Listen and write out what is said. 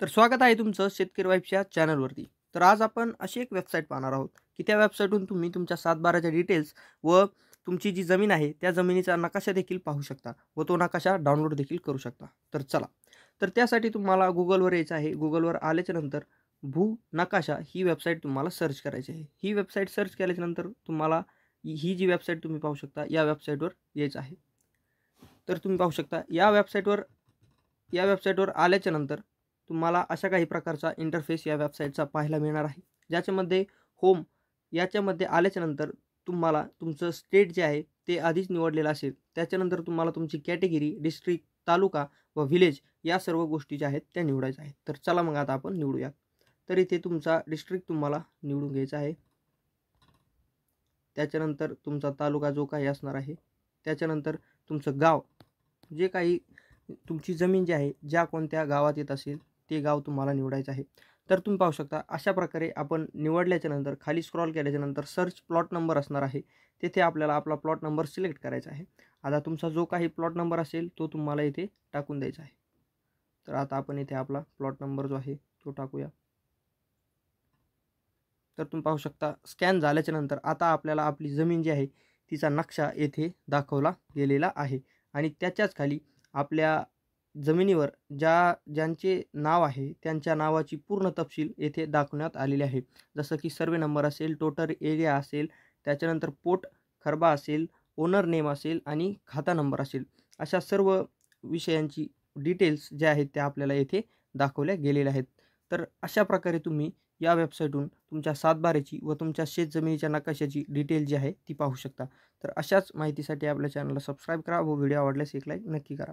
तर स्वागत आहे तुमचं शेतकरी वाईफच्या चॅनलवरती. तर आज आपण अशी एक वेबसाईट पाहणार आहोत, की त्या वेबसाईटहून तुम्ही तुमच्या सातबाराच्या डिटेल्स व तुमची जी जमीन आहे, त्या जमिनीचा नकाशा देखील पाहू शकता व तो नकाशा डाउनलोड देखील करू शकता. तर चला, तर त्यासाठी तुम्हाला Googleवर यायचं आहे. Googleवर आल्याच्यानंतर भू नकाशा ही वेबसाईट तुम्हाला सर्च करायची आहे. ही वेबसाईट सर्च केल्याच्यानंतर तुम्हाला ही जी वेबसाईट तुम्ही पाहू शकता, या वेबसाईटवर यायचं आहे. तर तुम्ही पाहू शकता या वेबसाईटवर आल्याच्यानंतर तुम्हाला अशा काही प्रकारचा इंटरफेस या वेबसाईटचा पाहायला मिळणार आहे. ज्याच्यामध्ये होम याच्यामध्ये आल्याच्यानंतर तुम्हाला तुमचं स्टेट जे आहे ते आधीच निवडलेलं असेल. त्याच्यानंतर तुम्हाला तुमची कॅटेगरी, डिस्ट्रिक्ट, तालुका व व्हिलेज या सर्व गोष्टी ज्या आहेत त्या निवडायच्या आहेत. तर चला मग आता आपण निवडूया. तर इथे तुमचा डिस्ट्रिक्ट तुम्हाला निवडून घ्यायचा आहे. त्याच्यानंतर तुमचा तालुका जो काही असणार आहे. त्याच्यानंतर तुमचं गाव, जे काही तुमची जमीन जी आहे, ज्या कोणत्या गावात येत असेल ते गाव तुम्हाला निवडायचं आहे. तर तुम्ही पाहू शकता अशा प्रकारे आपण निवडल्याच्यानंतर खाली स्क्रॉल केल्याच्यानंतर सर्च प्लॉट नंबर असणार आहे. तेथे आपल्याला आपला प्लॉट नंबर सिलेक्ट करायचा आहे. आता तुमचा जो काही प्लॉट नंबर असेल तो तुम्हाला इथे टाकून द्यायचा आहे. तर आता आपण इथे आपला प्लॉट नंबर जो आहे तो टाकूया. तर तुम्ही पाहू शकता स्कॅन झाल्याच्यानंतर आता आपल्याला आपली जमीन जी आहे तिचा नकाशा येथे दाखवला गेलेला आहे आणि त्याच्याच खाली आपल्या जमिनीवर ज्यांचे नाव आहे त्यांच्या नावाची पूर्ण तपशील येथे दाखवण्यात आलेले आहे. जसं की सर्वे नंबर असेल, टोटल एरिया असेल, त्याच्यानंतर पोट खरबा असेल, ओनर नेम असेल आणि खाता नंबर असेल. अशा सर्व विषयांची डिटेल्स ज्या आहेत त्या आपल्याला येथे दाखवल्या गेलेल्या आहेत. तर अशा प्रकारे तुम्ही या वेबसाईटहून तुमच्या सातबाऱ्याची व तुमच्या शेतजमिनीच्या नकाशाची डिटेल जी आहे ती पाहू शकता. तर अशाच माहितीसाठी आपल्या चॅनलला सबस्क्राईब करा व व्हिडिओ आवडल्यास एक लाईक नक्की करा.